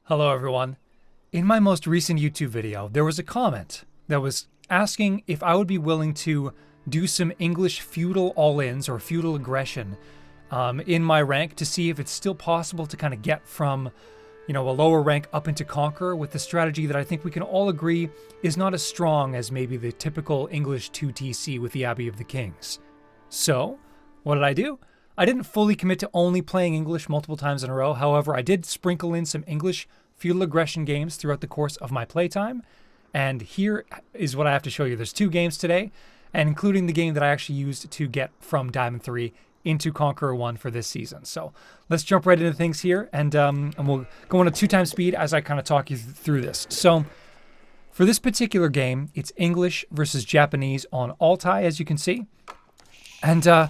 Hello everyone. In my most recent YouTube video, there was a comment that was asking if I would be willing to do some English feudal all-ins or feudal aggression in my rank to see if it's still possible to kind of get from, a lower rank up into Conqueror with the strategy that I think we can all agree is not as strong as maybe the typical English 2TC with the Abbey of the Kings. So, what did I do? I didn't fully commit to only playing English multiple times in a row. However, I did sprinkle in some English feudal aggression games throughout the course of my playtime. And here is what I have to show you. There's 2 games today, and including the game that I actually used to get from Diamond 3 into Conqueror 1 for this season. So let's jump right into things here, and we'll go on a 2 times speed as I kind of talk you through this. So for this particular game, it's English versus Japanese on Altai, as you can see. And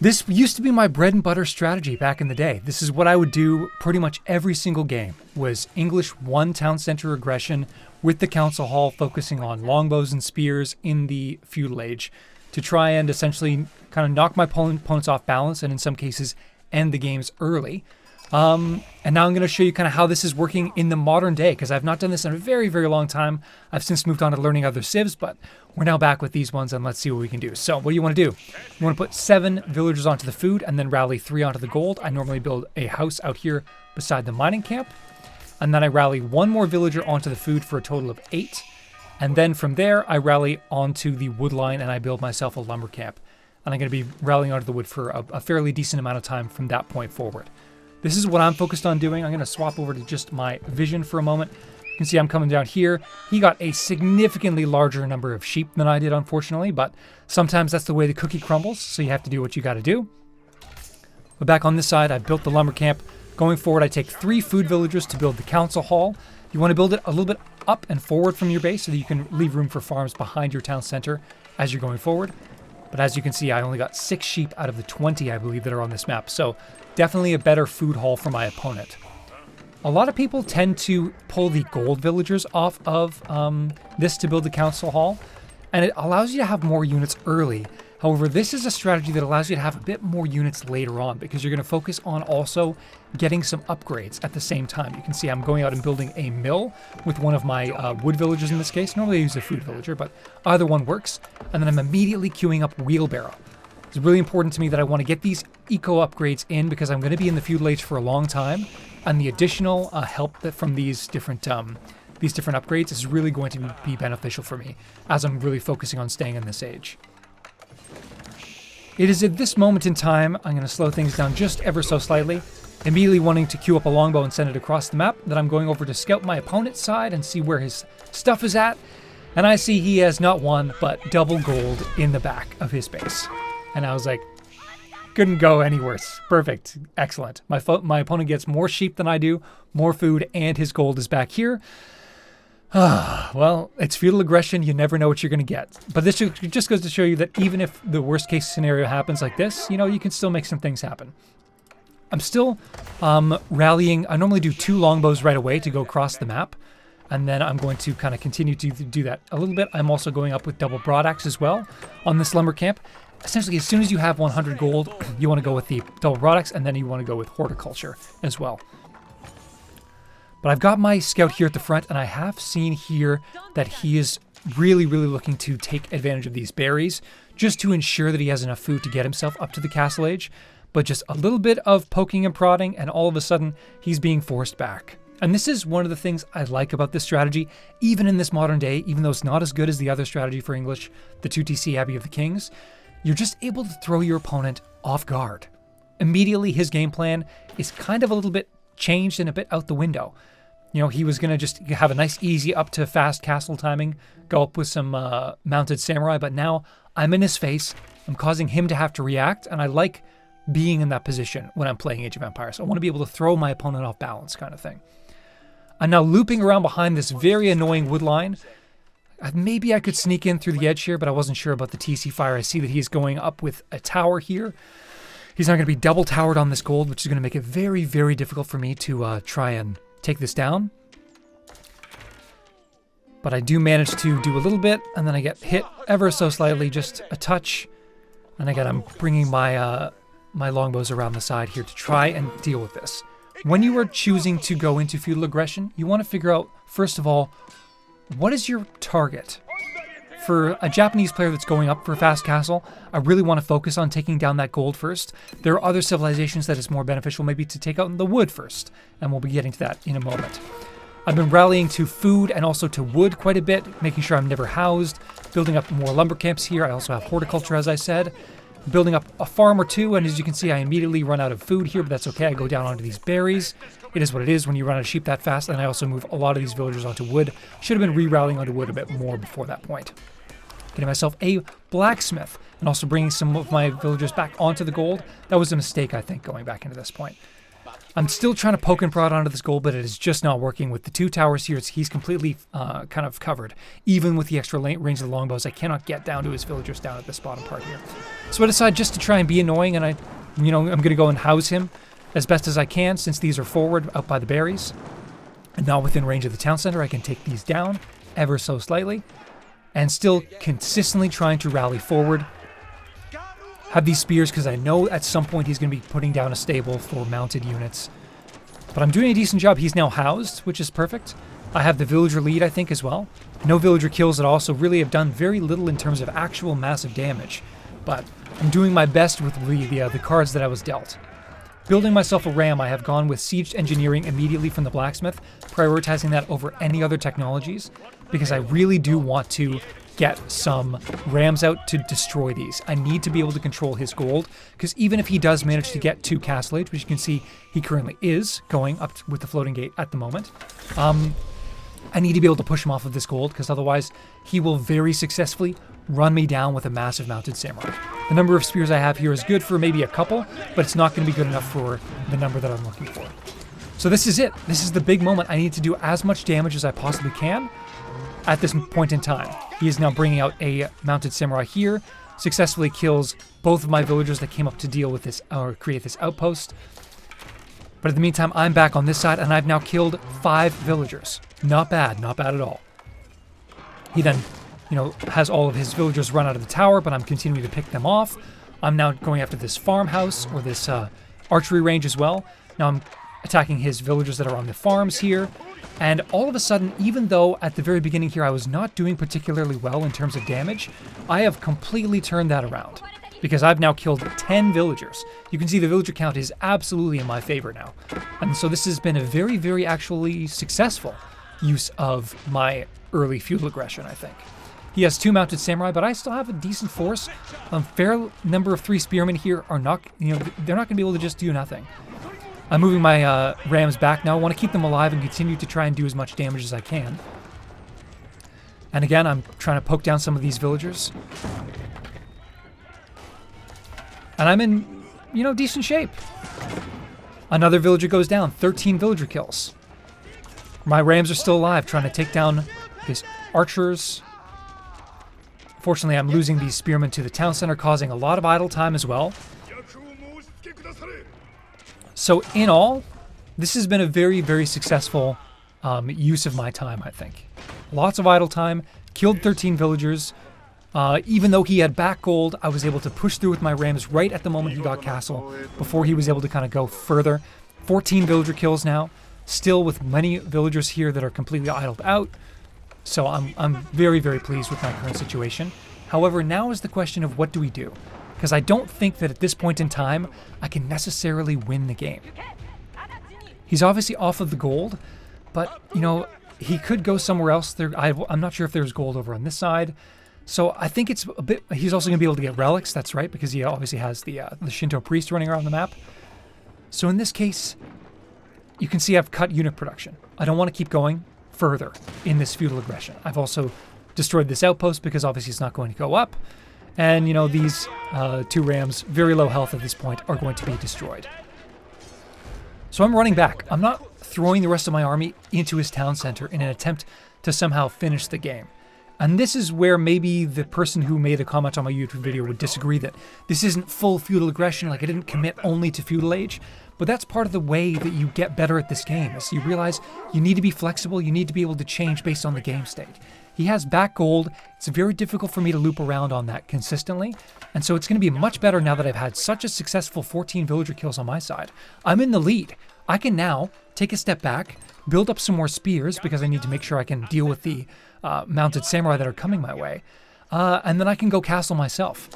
this used to be my bread and butter strategy back in the day. This is what I would do pretty much every single game, was English 1 town center aggression with the council hall focusing on longbows and spears in the feudal age to try and essentially kind of knock my opponents off balance and in some cases end the games early. And now I'm going to show you kind of how this is working in the modern day, because I've not done this in a very, very long time. I've since moved on to learning other civs, but we're now back with these ones, and let's see what we can do. So what do you want to do? You want to put 7 villagers onto the food and then rally 3 onto the gold. I normally build a house out here beside the mining camp, and then I rally 1 more villager onto the food for a total of 8. And then from there, I rally onto the wood line and I build myself a lumber camp. And I'm going to be rallying onto the wood for a fairly decent amount of time from that point forward. This is what I'm focused on doing. I'm going to swap over to just my vision for a moment. You can see I'm coming down here. He got a significantly larger number of sheep than I did, unfortunately, but sometimes that's the way the cookie crumbles, so you have to do what you got to do. But back on this side, I built the lumber camp. Going forward, I take 3 food villagers to build the council hall. You want to build it a little bit up and forward from your base so that you can leave room for farms behind your town center as you're going forward. But as you can see, I only got 6 sheep out of the 20, I believe, that are on this map. So definitely a better food haul for my opponent. A lot of people tend to pull the gold villagers off of this to build the council hall, and it allows you to have more units early. However, this is a strategy that allows you to have a bit more units later on, because you're going to focus on also getting some upgrades at the same time. You can see I'm going out and building a mill with one of my wood villagers in this case. Normally I use a food villager, but either one works. And then I'm immediately queuing up wheelbarrow. It's really important to me that I want to get these eco upgrades in because I'm going to be in the feudal age for a long time, and the additional help that from these different upgrades is really going to be beneficial for me as I'm really focusing on staying in this age. It is at this moment in time, I'm going to slow things down just ever so slightly, immediately wanting to queue up a longbow and send it across the map, that I'm going over to scout my opponent's side and see where his stuff is at, and I see he has not 1, but double gold in the back of his base. And I was like, couldn't go any worse. Perfect. Excellent. My opponent gets more sheep than I do, more food, and his gold is back here. Well, it's feudal aggression. You never know what you're going to get. But this just goes to show you that even if the worst case scenario happens like this, you can still make some things happen. I'm still rallying. I normally do 2 longbows right away to go across the map. And then I'm going to kind of continue to do that a little bit. I'm also going up with double broadaxe as well on this lumber camp. Essentially, as soon as you have 100 gold, you want to go with the double broadaxe, and then you want to go with horticulture as well. But I've got my scout here at the front, and I have seen here that he is really, really looking to take advantage of these berries just to ensure that he has enough food to get himself up to the castle age. But just a little bit of poking and prodding, and all of a sudden, he's being forced back. And this is one of the things I like about this strategy, even in this modern day, even though it's not as good as the other strategy for English, the 2TC Abbey of the Kings. You're just able to throw your opponent off guard. Immediately, his game plan is kind of a little bit changed and a bit out the window. He was going to just have a nice, easy, up to fast castle timing, go up with some mounted samurai, but now I'm in his face. I'm causing him to have to react, and I like being in that position when I'm playing Age of Empires. I want to be able to throw my opponent off balance kind of thing. I'm now looping around behind this very annoying wood line. Maybe I could sneak in through the edge here, but I wasn't sure about the TC fire. I see that he's going up with a tower here. He's now going to be double towered on this gold, which is going to make it very, very difficult for me to try and take this down. But I do manage to do a little bit, and then I get hit ever so slightly, just a touch. And again, I'm bringing my longbows around the side here to try and deal with this. when you are choosing to go into feudal aggression, you want to figure out, first of all, what is your target? For a Japanese player that's going up for a fast castle, I really want to focus on taking down that gold first. There are other civilizations that it's more beneficial maybe to take out the wood first, and we'll be getting to that in a moment. I've been rallying to food and also to wood quite a bit, making sure I'm never housed, building up more lumber camps here. I also have horticulture, as I said, building up a farm or two, and as you can see, I immediately run out of food here, but that's okay. I go down onto these berries. It is what it is when you run out of sheep that fast, and I also move a lot of these villagers onto wood. Should have been re-rallying onto wood a bit more before that point. Getting myself a blacksmith, and also bringing some of my villagers back onto the gold. That was a mistake, I think, going back into this point. I'm still trying to poke and prod onto this gold, but it is just not working. With the 2 towers here, he's completely kind of covered. Even with the extra range of the longbows, I cannot get down to his villagers down at this bottom part here. So I decide just to try and be annoying, and I'm going to go and house him as best as I can, since these are forward out by the berries. And not within range of the town center, I can take these down ever so slightly. And still consistently trying to rally forward. Have these spears because I know at some point he's going to be putting down a stable for mounted units. But I'm doing a decent job. He's now housed, which is perfect. I have the villager lead, I think, as well. No villager kills at all, so really have done very little in terms of actual massive damage. But I'm doing my best with the cards that I was dealt. Building myself a ram, I have gone with siege engineering immediately from the blacksmith, prioritizing that over any other technologies, because I really do want to get some rams out to destroy these. I need to be able to control his gold, because even if he does manage to get to Castle Age, which you can see he currently is going up with the floating gate at the moment, I need to be able to push him off of this gold, because otherwise he will very successfully run me down with a massive mounted samurai. The number of spears I have here is good for maybe a couple, but it's not going to be good enough for the number that I'm looking for. So this is it. This is the big moment. I need to do as much damage as I possibly can at this point in time. He is now bringing out a mounted samurai here, successfully kills both of my villagers that came up to deal with this or create this outpost. But in the meantime, I'm back on this side, and I've now killed 5 villagers. Not bad at all. He then, has all of his villagers run out of the tower, but I'm continuing to pick them off. I'm now going after this farmhouse, or this archery range as well. Now I'm attacking his villagers that are on the farms here. And all of a sudden, even though at the very beginning here I was not doing particularly well in terms of damage, I have completely turned that around. Because I've now killed 10 villagers. You can see the villager count is absolutely in my favor now. And so this has been a very, very actually successful use of my early feudal aggression, I think. He has 2 mounted samurai, but I still have a decent force. A fair number of 3 spearmen here are not, they're not going to be able to just do nothing. I'm moving my rams back now. I want to keep them alive and continue to try and do as much damage as I can. And again, I'm trying to poke down some of these villagers. And I'm in, decent shape. Another villager goes down. 13 villager kills. My rams are still alive, trying to take down these archers. Fortunately, I'm losing these spearmen to the town center, causing a lot of idle time as well. So in all, this has been a very, very successful use of my time, I think. Lots of idle time, killed 13 villagers. Even though he had back gold, I was able to push through with my rams right at the moment he got castle, before he was able to kind of go further. 14 villager kills now, still with many villagers here that are completely idled out. So I'm very, very pleased with my current situation. However, now is the question of what do we do? Because I don't think that at this point in time, I can necessarily win the game. He's obviously off of the gold, but, he could go somewhere else. I'm not sure if there's gold over on this side. So I think it's a bit... He's also going to be able to get relics, that's right, because he obviously has the Shinto priest running around the map. So in this case, you can see I've cut unit production. I don't want to keep going further in this feudal aggression. I've also destroyed this outpost because obviously it's not going to go up. And, these 2 rams, very low health at this point, are going to be destroyed. So I'm running back. I'm not throwing the rest of my army into his town center in an attempt to somehow finish the game. And this is where maybe the person who made a comment on my YouTube video would disagree that this isn't full feudal aggression, like I didn't commit only to feudal age. But that's part of the way that you get better at this game, is you realize you need to be flexible, you need to be able to change based on the game state. He has back gold. It's very difficult for me to loop around on that consistently. And so it's going to be much better now that I've had such a successful 14 villager kills on my side. I'm in the lead. I can now take a step back, build up some more spears because I need to make sure I can deal with the mounted samurai that are coming my way. And then I can go castle myself.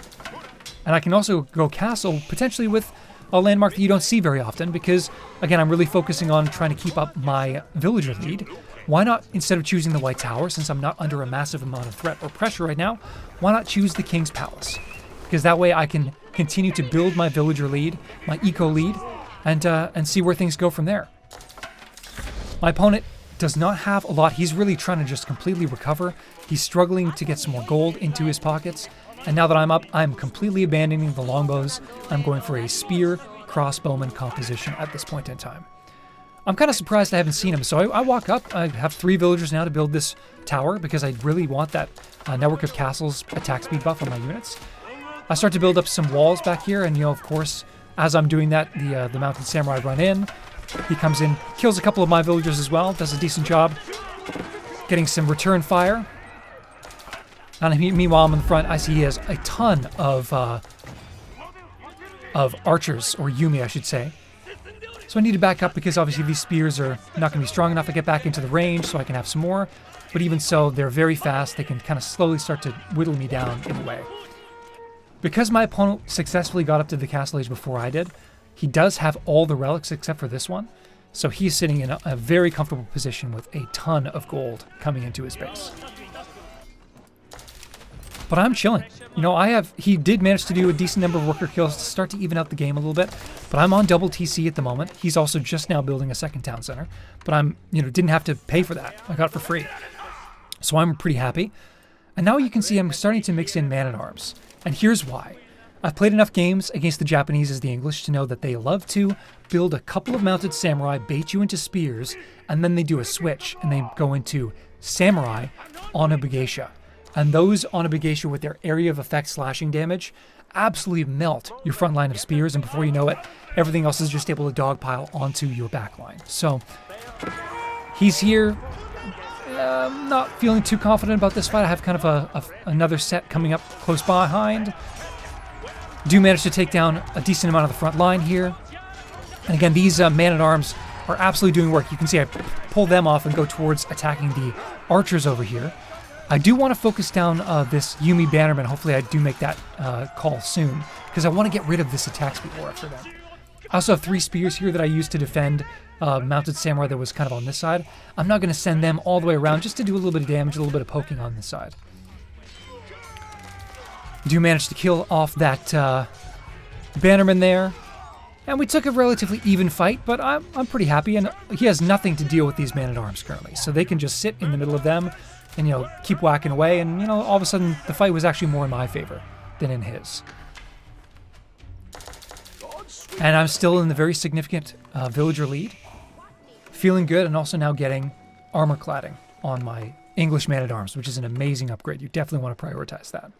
And I can also go castle potentially with a landmark that you don't see very often because, again, I'm really focusing on trying to keep up my villager lead. Why not, instead of choosing the White Tower, since I'm not under a massive amount of threat or pressure right now, why not choose the King's Palace? Because that way I can continue to build my villager lead, my eco lead, and see where things go from there. My opponent does not have a lot. He's really trying to just completely recover. He's struggling to get some more gold into his pockets. And now that I'm up, I'm completely abandoning the longbows. I'm going for a spear crossbowman composition at this point in time. I'm kind of surprised I haven't seen him. So I walk up. I have 3 villagers now to build this tower because I really want that network of castles attack speed buff on my units. I start to build up some walls back here. And, of course, as I'm doing that, the mounted samurai run in. He comes in, kills a couple of my villagers as well. Does a decent job getting some return fire. And meanwhile, I'm in the front. I see he has a ton of archers, or Yumi, I should say. So I need to back up because obviously these spears are not going to be strong enough to get back into the range so I can have some more. But even so, they're very fast. They can kind of slowly start to whittle me down in a way. Because my opponent successfully got up to the castle age before I did, he does have all the relics except for this one. So he's sitting in a very comfortable position with a ton of gold coming into his base. But I'm chilling. He did manage to do a decent number of worker kills to start to even out the game a little bit. But I'm on double TC at the moment. He's also just now building a second town center. But I'm, didn't have to pay for that. I got it for free. So I'm pretty happy. And now you can see I'm starting to mix in man-at-arms. And here's why. I've played enough games against the Japanese as the English to know that they love to build a couple of mounted samurai, bait you into spears, and then they do a switch and they go into samurai on a Geisha. And those on a Geisha with their area of effect slashing damage absolutely melt your front line of spears, and before you know it, everything else is just able to dogpile onto your back line. So he's here. I'm not feeling too confident about this fight. I have kind of another set coming up close behind. Do manage to take down a decent amount of the front line here. And again, these man-at-arms are absolutely doing work. You can see I pull them off and go towards attacking the archers over here. I do want to focus down this Yumi Bannerman. Hopefully I do make that call soon, because I want to get rid of this attack speed aura for them. I also have 3 spears here that I used to defend mounted samurai that was kind of on this side. I'm not going to send them all the way around just to do a little bit of damage, a little bit of poking on this side. Do manage to kill off that Bannerman there. And we took a relatively even fight, but I'm pretty happy. And he has nothing to deal with these man-at-arms currently, so they can just sit in the middle of them and, keep whacking away. And, all of a sudden, the fight was actually more in my favor than in his. And I'm still in the very significant villager lead. Feeling good, and also now getting armor cladding on my English man-at-arms, which is an amazing upgrade. You definitely want to prioritize that.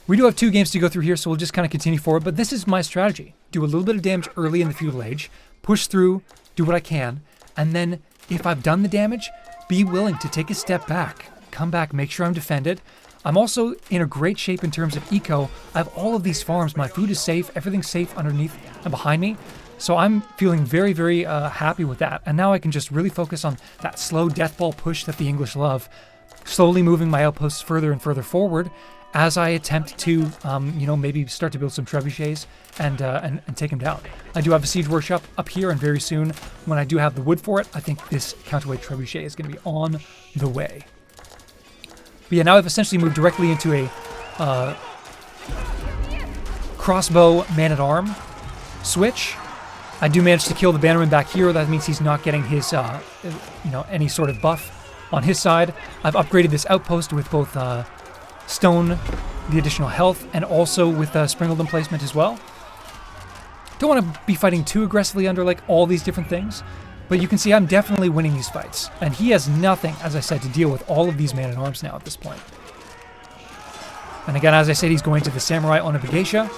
We do have 2 games to go through here, so we'll just kind of continue forward. But this is my strategy. Do a little bit of damage early in the feudal age, push through, do what I can, and then if I've done the damage, be willing to take a step back, come back, make sure I'm defended. I'm also in a great shape in terms of eco. I have all of these farms. My food is safe. Everything's safe underneath and behind me. So I'm feeling very, very happy with that. And now I can just really focus on that slow death ball push that the English love, slowly moving my outposts further and further forward as I attempt to, maybe start to build some trebuchets and take them down. I do have a siege workshop up here, and very soon, when I do have the wood for it, I think this counterweight trebuchet is going to be on the way. But yeah, now I've essentially moved directly into a crossbow man-at-arm switch. I do manage to kill the Bannerman back here. That means he's not getting his, any sort of buff on his side. I've upgraded this outpost with both stone, the additional health, and also with springled emplacement as well. Don't want to be fighting too aggressively under all these different things, but you can see I'm definitely winning these fights. And he has nothing, as I said, to deal with all of these man-at-arms now at this point. And again, as I said, he's going to the samurai on a Geisha.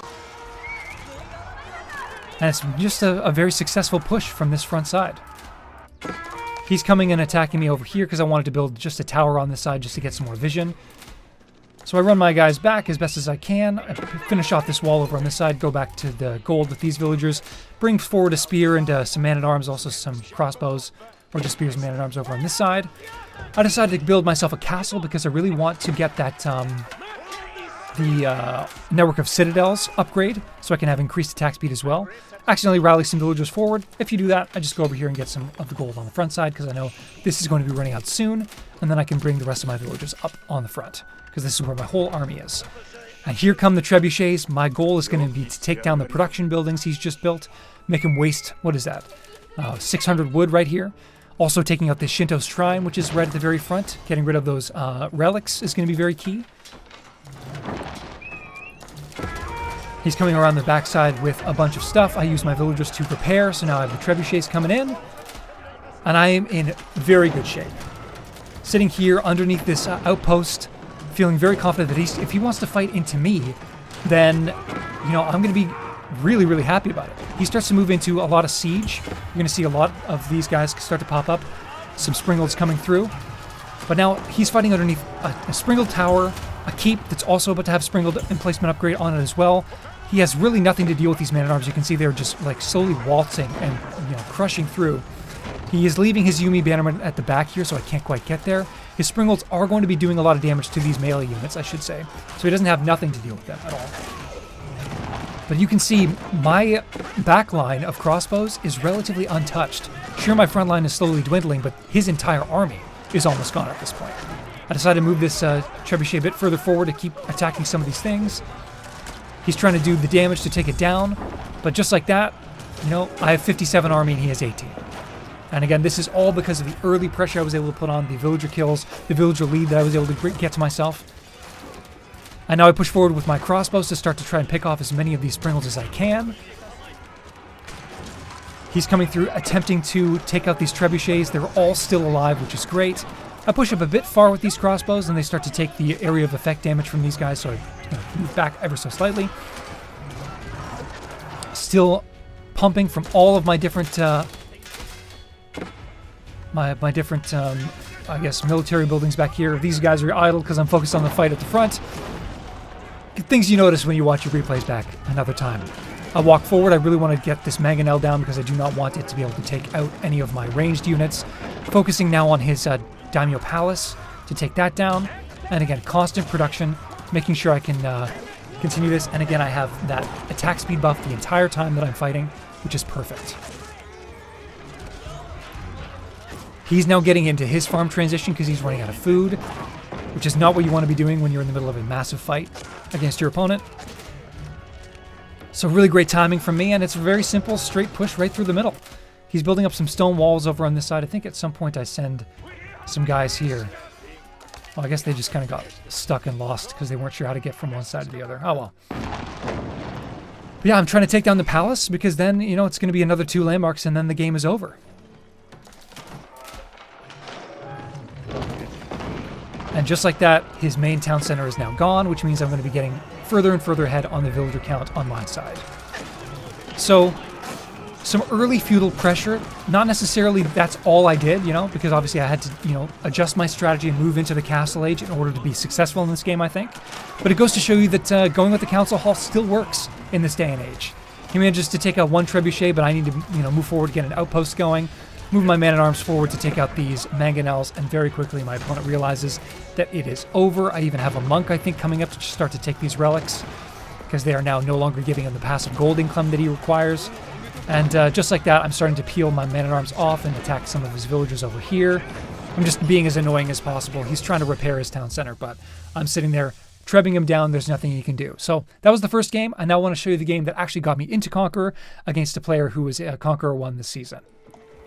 And it's just a very successful push from this front side. He's coming and attacking me over here because I wanted to build just a tower on this side just to get some more vision. So I run my guys back as best as I can. I finish off this wall over on this side, go back to the gold with these villagers, bring forward a spear and some man-at-arms, also some crossbows, or just spears and man-at-arms over on this side. I decided to build myself a castle because I really want to get that the network of citadels upgrade so I can have increased attack speed as well. Accidentally rally some villagers forward. If you do that, I just go over here and get some of the gold on the front side because I know this is going to be running out soon, and then I can bring the rest of my villagers up on the front because this is where my whole army is. And here come the trebuchets. My goal is going to be to take down the production buildings he's just built, make him waste, what is that, 600 wood right here. Also taking out this Shinto shrine, which is right at the very front. Getting rid of those relics is going to be very key. He's coming around the backside with a bunch of stuff. I use my villagers to prepare, so now I have the trebuchets coming in. And I am in very good shape. Sitting here underneath this outpost, feeling very confident that if he wants to fight into me, then, you know, I'm going to be really, really happy about it. He starts to move into a lot of siege. You're going to see a lot of these guys start to pop up. Some springalds coming through. But now he's fighting underneath a springled tower, a keep that's also about to have springled emplacement upgrade on it as well. He has really nothing to deal with these man-at-arms. You can see they're just like slowly waltzing and, you know, crushing through. He is leaving his Yumi bannerman at the back here, so I can't quite get there. His springalds are going to be doing a lot of damage to these melee units, I should say. So he doesn't have nothing to deal with them at all. But you can see my back line of crossbows is relatively untouched. Sure, my front line is slowly dwindling, but his entire army is almost gone at this point. I decided to move this trebuchet a bit further forward to keep attacking some of these things. He's trying to do the damage to take it down, but just like that, you know, I have 57 army and he has 18. And again, this is all because of the early pressure I was able to put on, the villager kills, the villager lead that I was able to get to myself. And now I push forward with my crossbows to start to try and pick off as many of these springles as I can. He's coming through, attempting to take out these trebuchets. They're all still alive, which is great. I push up a bit far with these crossbows, and they start to take the area of effect damage from these guys, so I move back ever so slightly. Still pumping from all of my different, my different, I guess, military buildings back here. These guys are idle because I'm focused on the fight at the front. Things you notice when you watch your replays back another time. I walk forward. I really want to get this mangonel down because I do not want it to be able to take out any of my ranged units. Focusing now on his Daimyo Palace to take that down. And again, constant production, making sure I can continue this. And again, I have that attack speed buff the entire time that I'm fighting, which is perfect. He's now getting into his farm transition because he's running out of food, which is not what you want to be doing when you're in the middle of a massive fight against your opponent. So really great timing from me, and it's a very simple, straight push right through the middle. He's building up some stone walls over on this side. I think at some point I send some guys here. Well, I guess they just kind of got stuck and lost because they weren't sure how to get from one side to the other. Oh well. But yeah, I'm trying to take down the palace because then, you know, it's going to be another 2 landmarks and then the game is over. And just like that, his main town center is now gone, which means I'm going to be getting further and further ahead on the villager count on my side. So, some early feudal pressure. Not necessarily that's all I did, you know, because obviously I had to, you know, adjust my strategy and move into the castle age in order to be successful in this game, I think. But it goes to show you that going with the council hall still works in this day and age. He manages to take out 1 trebuchet, but I need to, you know, move forward, get an outpost going. Move my man-at-arms forward to take out these mangonels, and very quickly my opponent realizes that it is over. I even have a monk, I think, coming up to start to take these relics, because they are now no longer giving him the passive gold income that he requires. And just like that, I'm starting to peel my man-at-arms off and attack some of his villagers over here. I'm just being as annoying as possible. He's trying to repair his town center, but I'm sitting there trebbing him down. There's nothing he can do. So that was the first game. I now want to show you the game that actually got me into Conqueror against a player who was Conqueror 1 this season.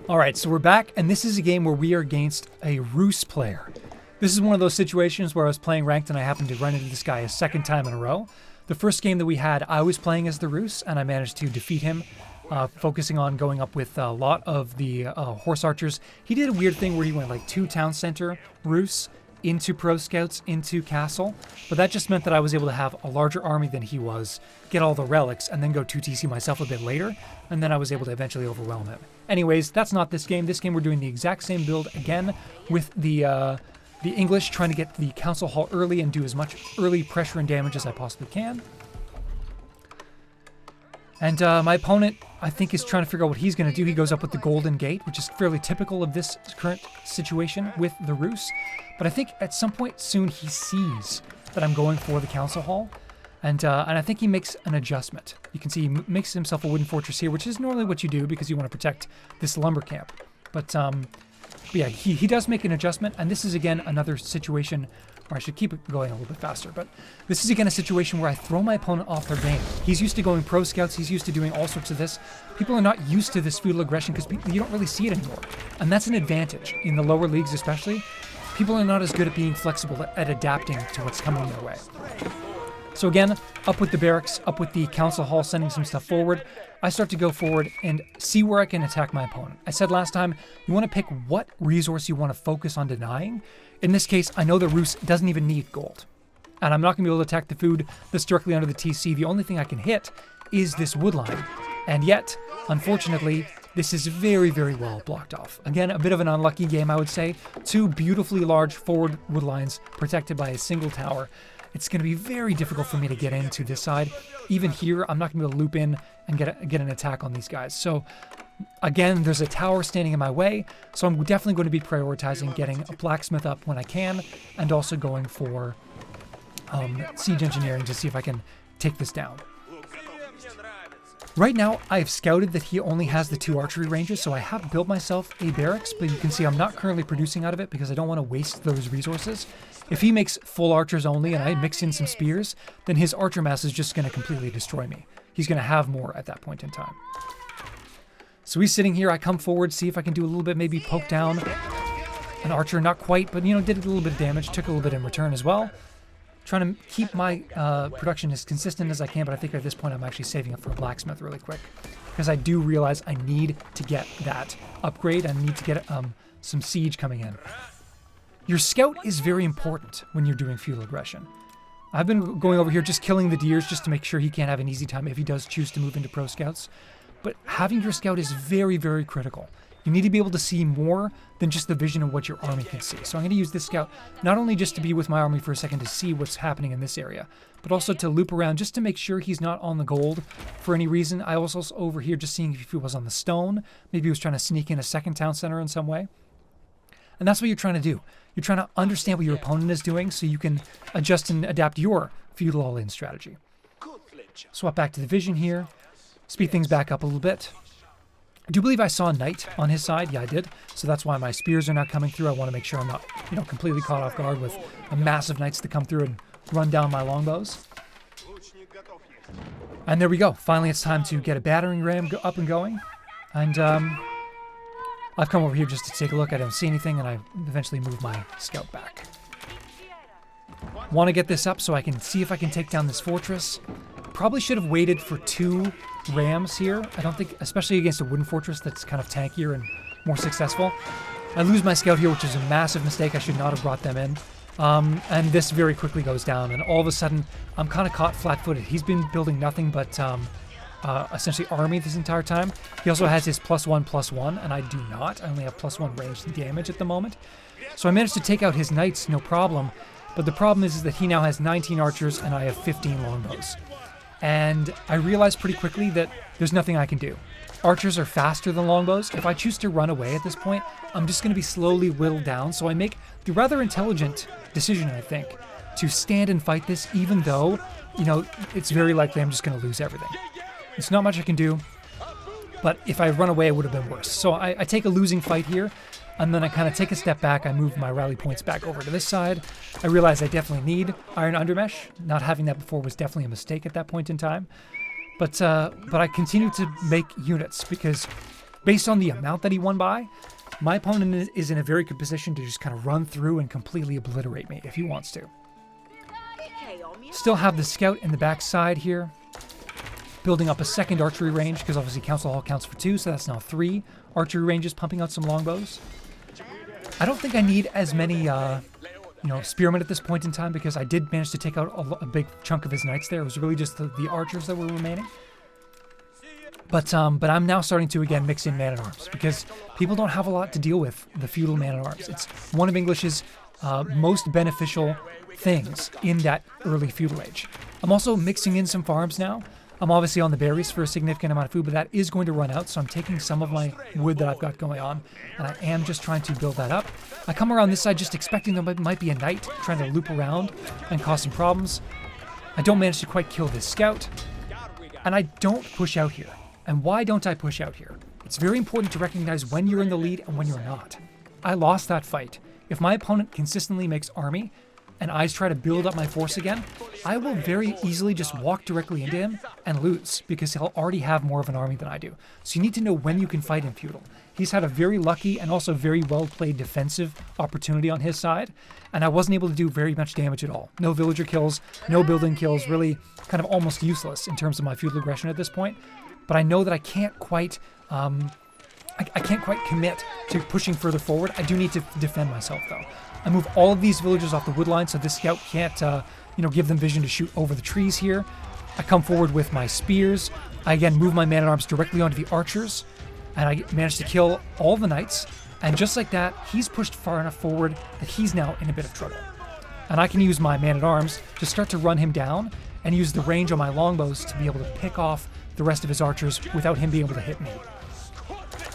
Alright, so we're back, and this is a game where we are against a Rus player. This is one of those situations where I was playing ranked and I happened to run into this guy a second time in a row. The first game that we had, I was playing as the Rus, and I managed to defeat him, focusing on going up with a lot of the horse archers. He did a weird thing where he went like 2 town center Rus into pro scouts into castle, but that just meant that I was able to have a larger army than he was, get all the relics, and then go 2TC myself a bit later, and then I was able to eventually overwhelm him. Anyways, that's not this game. This game we're doing the exact same build again with the the English, trying to get the council hall early and do as much early pressure and damage as I possibly can. And my opponent, I think, is trying to figure out what he's going to do. He goes up with the Golden Gate, which is fairly typical of this current situation with the Rus. But I think at some point soon he sees that I'm going for the council hall. And I think he makes an adjustment. You can see he makes himself a wooden fortress here, which is normally what you do because you want to protect this lumber camp. But yeah, he does make an adjustment. And this is, again, another situation, or I should keep it going a little bit faster. But this is, again, a situation where I throw my opponent off their game. He's used to going pro scouts. He's used to doing all sorts of this. People are not used to this feudal aggression because you don't really see it anymore. And that's an advantage in the lower leagues especially. People are not as good at being flexible at adapting to what's coming their way. So again, up with the barracks, up with the council hall, sending some stuff forward. I start to go forward and see where I can attack my opponent. I said last time, you want to pick what resource you want to focus on denying. In this case, I know the Rus doesn't even need gold. And I'm not going to be able to attack the food that's directly under the TC. The only thing I can hit is this wood line. And yet, unfortunately, this is very, very well blocked off. Again, a bit of an unlucky game, I would say. Two beautifully large forward wood lines protected by a single tower. It's going to be very difficult for me to get into this side. Even here, I'm not going to be able to loop in and get an attack on these guys. So again, there's a tower standing in my way. So I'm definitely going to be prioritizing getting a blacksmith up when I can, and also going for siege engineering to see if I can take this down. Right now, I've scouted that he only has the 2 archery ranges, so I have built myself a barracks, but you can see I'm not currently producing out of it because I don't want to waste those resources. If he makes full archers only and I mix in some spears, then his archer mass is just going to completely destroy me. He's going to have more at that point in time. So he's sitting here. I come forward, see if I can do a little bit, maybe poke down an archer. Not quite, but, you know, did a little bit of damage. Took a little bit in return as well. Trying to keep my production as consistent as I can, but I think at this point I'm actually saving up for a blacksmith really quick. Because I do realize I need to get that upgrade. I need to get some siege coming in. Your scout is very important when you're doing feudal aggression. I've been going over here just killing the deers just to make sure he can't have an easy time if he does choose to move into pro scouts. But having your scout is very, very critical. You need to be able to see more than just the vision of what your army can see. So I'm going to use this scout not only just to be with my army for a second to see what's happening in this area, but also to loop around just to make sure he's not on the gold for any reason. I was also over here just seeing if he was on the stone. Maybe he was trying to sneak in a second town center in some way. And that's what you're trying to do. You're trying to understand what your opponent is doing so you can adjust and adapt your feudal all-in strategy. Swap back to the vision here. Speed things back up a little bit. I do believe I saw a knight on his side. Yeah, I did. So that's why my spears are not coming through. I want to make sure I'm not, you know, completely caught off guard with a massive knights to come through and run down my longbows. And there we go. Finally, it's time to get a battering ram up and going. And I've come over here just to take a look. I don't see anything, and I eventually move my scout back. Want to get this up so I can see if I can take down this fortress. Probably should have waited for 2 rams here. I don't think, especially against a wooden fortress that's kind of tankier and more successful. I lose my scout here, which is a massive mistake. I should not have brought them in. And this very quickly goes down, and all of a sudden, I'm kind of caught flat-footed. He's been building nothing but essentially army this entire time. He also has his +1/+1, and I do not. I only have +1 range and damage at the moment. So I managed to take out his knights, no problem. But the problem is that he now has 19 archers, and I have 15 longbows. And I realized pretty quickly that there's nothing I can do. Archers are faster than longbows. If I choose to run away at this point, I'm just going to be slowly whittled down. So I make the rather intelligent decision, I think, to stand and fight this, even though, you know, it's very likely I'm just going to lose everything. There's not much I can do, but if I run away, it would have been worse. So I take a losing fight here, and then I kind of take a step back. I move my rally points back over to this side. I realize I definitely need iron undermesh. Not having that before was definitely a mistake at that point in time. But I continue to make units because based on the amount that he won by, my opponent is in a very good position to just kind of run through and completely obliterate me if he wants to. Still have the scout in the back side here, building up a second archery range because obviously council hall counts for 2, so that's now 3 archery ranges, pumping out some longbows. I don't think I need as many spearmen at this point in time because I did manage to take out a big chunk of his knights there. It was really just the archers that were remaining. But I'm now starting to again mix in man-at-arms because people don't have a lot to deal with the feudal man-at-arms. It's one of English's most beneficial things in that early feudal age. I'm also mixing in some farms now. I'm obviously on the berries for a significant amount of food, but that is going to run out, so I'm taking some of my wood that I've got going on, and I am just trying to build that up. I come around this side just expecting there might be a knight trying to loop around and cause some problems. I don't manage to quite kill this scout, and I don't push out here. And why don't I push out here? It's very important to recognize when you're in the lead and when you're not. I lost that fight. If my opponent consistently makes army, and I try to build up my force again, I will very easily just walk directly into him and lose because he'll already have more of an army than I do. So you need to know when you can fight in Feudal. He's had a very lucky and also very well-played defensive opportunity on his side, and I wasn't able to do very much damage at all. No villager kills, no building kills, really kind of almost useless in terms of my Feudal aggression at this point. But I know that I can't quite I can't quite commit to pushing further forward. I do need to defend myself though. I move all of these villagers off the wood line so this scout can't, give them vision to shoot over the trees here. I come forward with my spears. I again move my man-at-arms directly onto the archers, and I manage to kill all the knights. And just like that, he's pushed far enough forward that he's now in a bit of trouble. And I can use my man-at-arms to start to run him down and use the range on my longbows to be able to pick off the rest of his archers without him being able to hit me.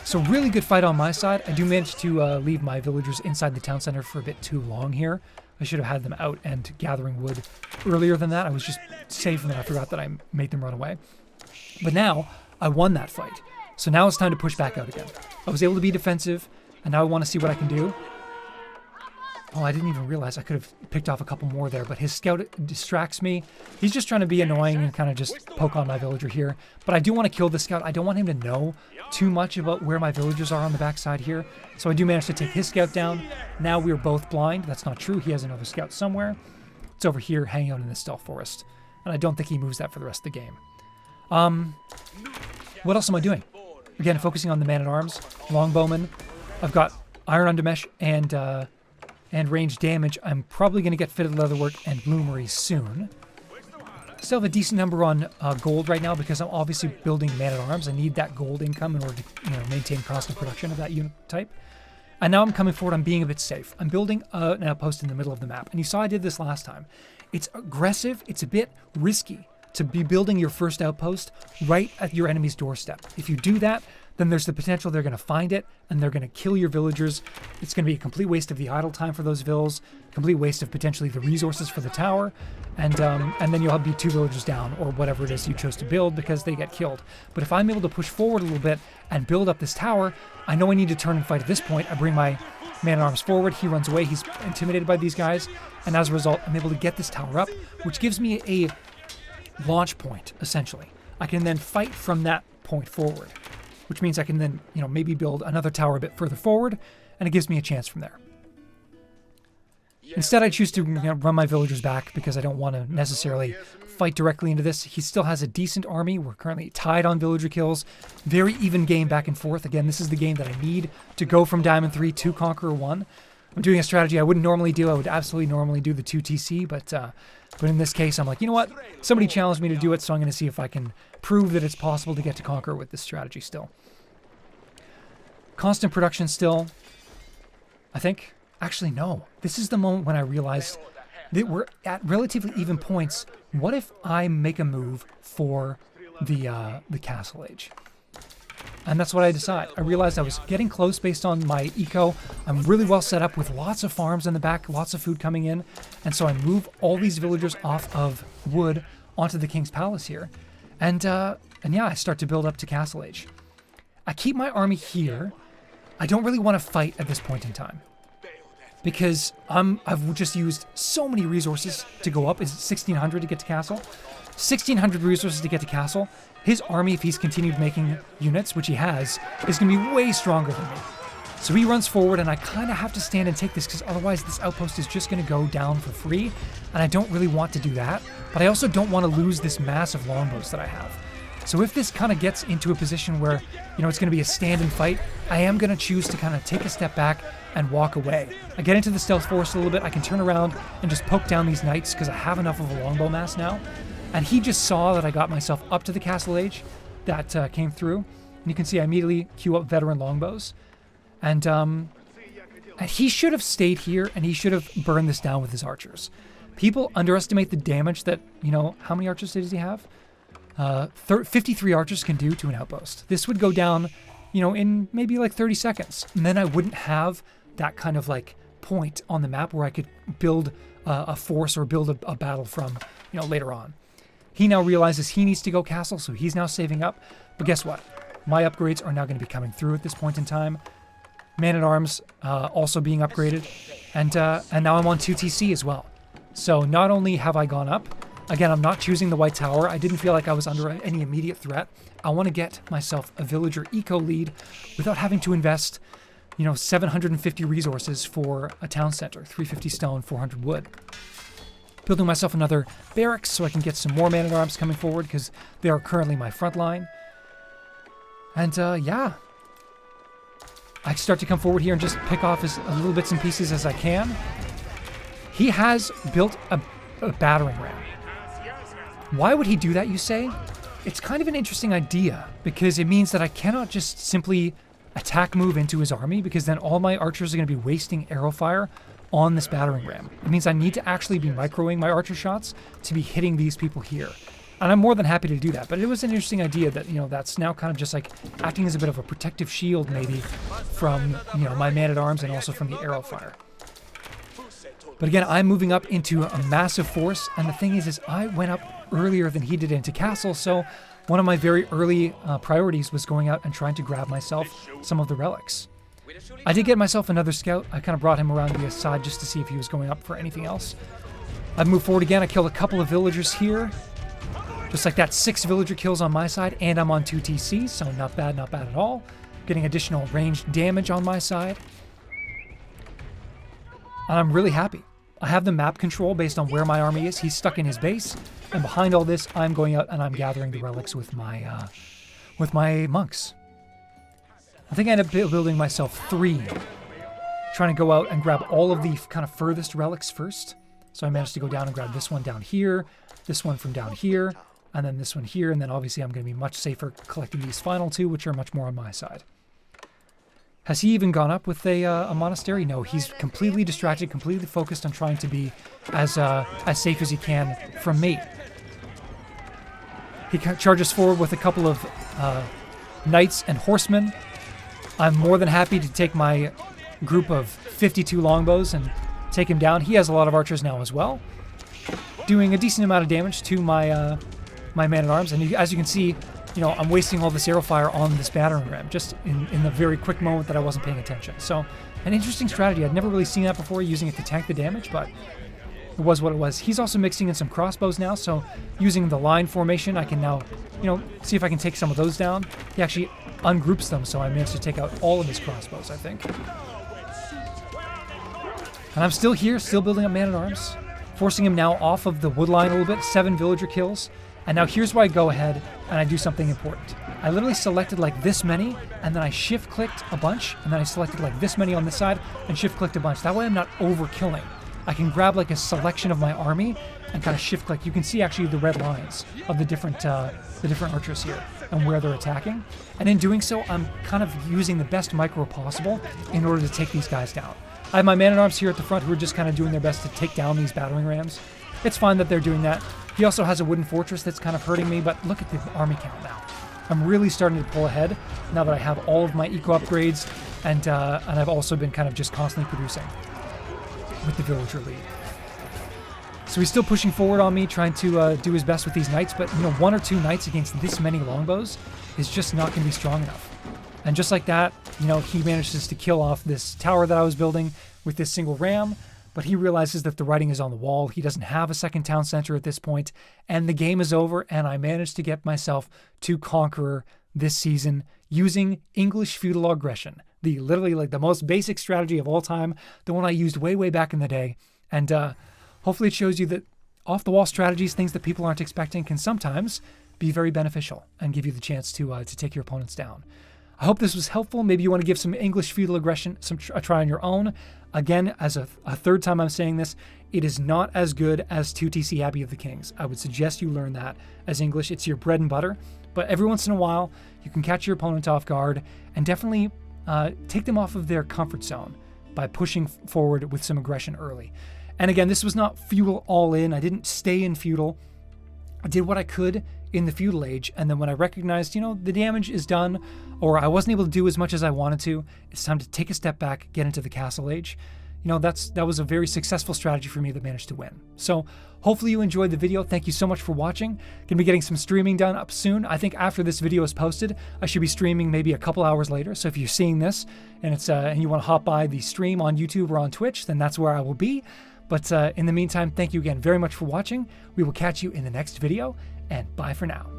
So really good fight on my side. I do manage to leave my villagers inside the town center for a bit too long here. I should have had them out and gathering wood earlier than that. I was just safe and then I forgot that I made them run away. But now I won that fight. So now it's time to push back out again. I was able to be defensive and now I want to see what I can do. Oh, I didn't even realize I could have picked off a couple more there, but his scout distracts me. He's just trying to be annoying and kind of just poke on my villager here. But I do want to kill the scout. I don't want him to know too much about where my villagers are on the backside here. So I do manage to take his scout down. Now we're both blind. That's not true. He has another scout somewhere. It's over here hanging out in the stealth forest. And I don't think he moves that for the rest of the game. What else am I doing? Again, focusing on the man-at-arms, longbowman. I've got iron undermesh and range damage. I'm probably going to get fitted leatherwork and bloomery soon. Still have a decent number on gold right now because I'm obviously building man-at-arms. I need that gold income in order to maintain cost of production of that unit type. And now I'm coming forward. I'm being a bit safe. I'm building an outpost in the middle of the map. And you saw I did this last time. It's aggressive. It's a bit risky to be building your first outpost right at your enemy's doorstep. If you do that, then there's the potential they're going to find it and they're going to kill your villagers. It's going to be a complete waste of the idle time for those vills, complete waste of potentially the resources for the tower, and then you'll be 2 villagers down or whatever it is you chose to build because they get killed. But if I'm able to push forward a little bit and build up this tower, I know I need to turn and fight at this point. I bring my man-at-arms forward, he runs away, he's intimidated by these guys, and as a result, I'm able to get this tower up, which gives me a launch point, essentially. I can then fight from that point forward, which means I can then, maybe build another tower a bit further forward, and it gives me a chance from there. Instead, I choose to run my villagers back because I don't want to necessarily fight directly into this. He still has a decent army. We're currently tied on villager kills. Very even game back and forth. Again, this is the game that I need to go from Diamond 3 to Conqueror 1. I'm doing a strategy I wouldn't normally do. I would absolutely normally do the 2TC, but in this case, I'm like, you know what? Somebody challenged me to do it, so I'm going to see if I can prove that it's possible to get to Conqueror with this strategy still. Constant production still, I think. Actually, no. This is the moment when I realized that we're at relatively even points. What if I make a move for the Castle Age? And that's what I decide. I realized I was getting close based on my eco. I'm really well set up with lots of farms in the back, lots of food coming in. And so I move all these villagers off of wood onto the King's Palace here. And yeah, I start to build up to Castle Age. I keep my army here. I don't really want to fight at this point in time because I've just used so many resources to go up. Is it 1,600 to get to Castle? 1,600 resources to get to Castle. His army, if he's continued making units, which he has, is going to be way stronger than me. So he runs forward, and I kind of have to stand and take this because otherwise this outpost is just going to go down for free, and I don't really want to do that. But I also don't want to lose this massive longbows that I have. So if this kind of gets into a position where, it's going to be a stand and fight, I am going to choose to kind of take a step back and walk away. I get into the stealth forest a little bit. I can turn around and just poke down these knights because I have enough of a longbow mass now. And he just saw that I got myself up to the Castle Age that came through. And you can see I immediately queue up veteran longbows. And And he should have stayed here, and he should have burned this down with his archers. People underestimate the damage that, how many archers does he have? 53 archers can do to an outpost. This would go down, in maybe like 30 seconds. And then I wouldn't have that kind of like point on the map where I could build a force or build a battle from, later on. He now realizes he needs to go castle, so he's now saving up. But guess what? My upgrades are now going to be coming through at this point in time. Man-at-Arms also being upgraded. And now I'm on 2 TC as well. So not only have I gone up, again, I'm not choosing the White Tower. I didn't feel like I was under any immediate threat. I want to get myself a villager eco lead without having to invest, 750 resources for a town center, 350 stone, 400 wood. Building myself another barracks so I can get some more man-at-arms coming forward because they are currently my front line. And yeah, I start to come forward here and just pick off as little bits and pieces as I can. He has built a battering ram. Why would he do that, you say? It's kind of an interesting idea because it means that I cannot just simply attack move into his army because then all my archers are going to be wasting arrow fire on this battering ram. It means I need to actually be microing my archer shots to be hitting these people here. And I'm more than happy to do that, but it was an interesting idea that, that's now kind of just like acting as a bit of a protective shield maybe from, my man-at-arms and also from the arrow fire. But again, I'm moving up into a massive force, and the thing is I went up earlier than he did into castle, so one of my very early priorities was going out and trying to grab myself some of the relics. I did get myself another scout. I kind of brought him around the side just to see if he was going up for anything else. I've moved forward again. I killed a couple of villagers here. Just like that, 6 villager kills on my side, and I'm on 2 TC, so not bad at all. Getting additional ranged damage on my side. And I'm really happy. I have the map control based on where my army is. He's stuck in his base, and behind all this, I'm going out and I'm gathering the relics with my monks. I think I ended up building myself 3, trying to go out and grab all of the kind of furthest relics first. So I managed to go down and grab this one down here, this one from down here, and then this one here, and then obviously I'm going to be much safer collecting these final 2, which are much more on my side. Has he even gone up with a monastery? No, he's completely distracted, completely focused on trying to be as safe as he can from me. He charges forward with a couple of knights and horsemen. I'm more than happy to take my group of 52 longbows and take him down. He has a lot of archers now as well, doing a decent amount of damage to my my man-at-arms. And as you can see, I'm wasting all this arrow fire on this battering ram just in the very quick moment that I wasn't paying attention. So an interesting strategy. I'd never really seen that before, using it to tank the damage, but it was what it was. He's also mixing in some crossbows now, so using the line formation, I can now, see if I can take some of those down. He actually ungroups them, so I managed to take out all of his crossbows, I think. And I'm still here, still building up man-at-arms, forcing him now off of the wood line a little bit, 7 villager kills. And now here's where I go ahead and I do something important. I literally selected like this many, and then I shift-clicked a bunch, and then I selected like this many on this side, and shift-clicked a bunch. That way I'm not overkilling. I can grab like a selection of my army and kind of shift-click. You can see actually the red lines of the different archers here and where they're attacking. And in doing so, I'm kind of using the best micro possible in order to take these guys down. I have my man-at-arms here at the front who are just kind of doing their best to take down these battering rams. It's fine that they're doing that. He also has a wooden fortress that's kind of hurting me, but look at the army count now. I'm really starting to pull ahead now that I have all of my eco upgrades, and I've also been kind of just constantly producing with the villager lead. So he's still pushing forward on me, trying to do his best with these knights, but 1 or 2 knights against this many longbows is just not going to be strong enough. And just like that, he manages to kill off this tower that I was building with this single ram, but he realizes that the writing is on the wall. He doesn't have a second town center at this point, and the game is over, and I managed to get myself to Conqueror this season using English feudal aggression, literally like the most basic strategy of all time, the one I used way back in the day. And hopefully it shows you that off-the-wall strategies, things that people aren't expecting, can sometimes be very beneficial and give you the chance to take your opponents down. I hope this was helpful. Maybe you want to give some English feudal aggression a try on your own. Again, as a third time I'm saying this, it is not as good as 2 TC Abbey of the Kings. I would suggest you learn that as English. It's your bread and butter. But every once in a while, you can catch your opponent off guard and definitely take them off of their comfort zone by pushing forward with some aggression early. And again, this was not feudal all in. I didn't stay in feudal. I did what I could in the feudal age, and then when I recognized, the damage is done, or I wasn't able to do as much as I wanted to, it's time to take a step back, get into the castle age. That was a very successful strategy for me that managed to win. So hopefully you enjoyed the video. Thank you so much for watching. Gonna be getting some streaming done up soon. I think after this video is posted, I should be streaming maybe a couple hours later. So if you're seeing this and and you want to hop by the stream on YouTube or on Twitch, then that's where I will be. But in the meantime, thank you again very much for watching. We will catch you in the next video, and bye for now.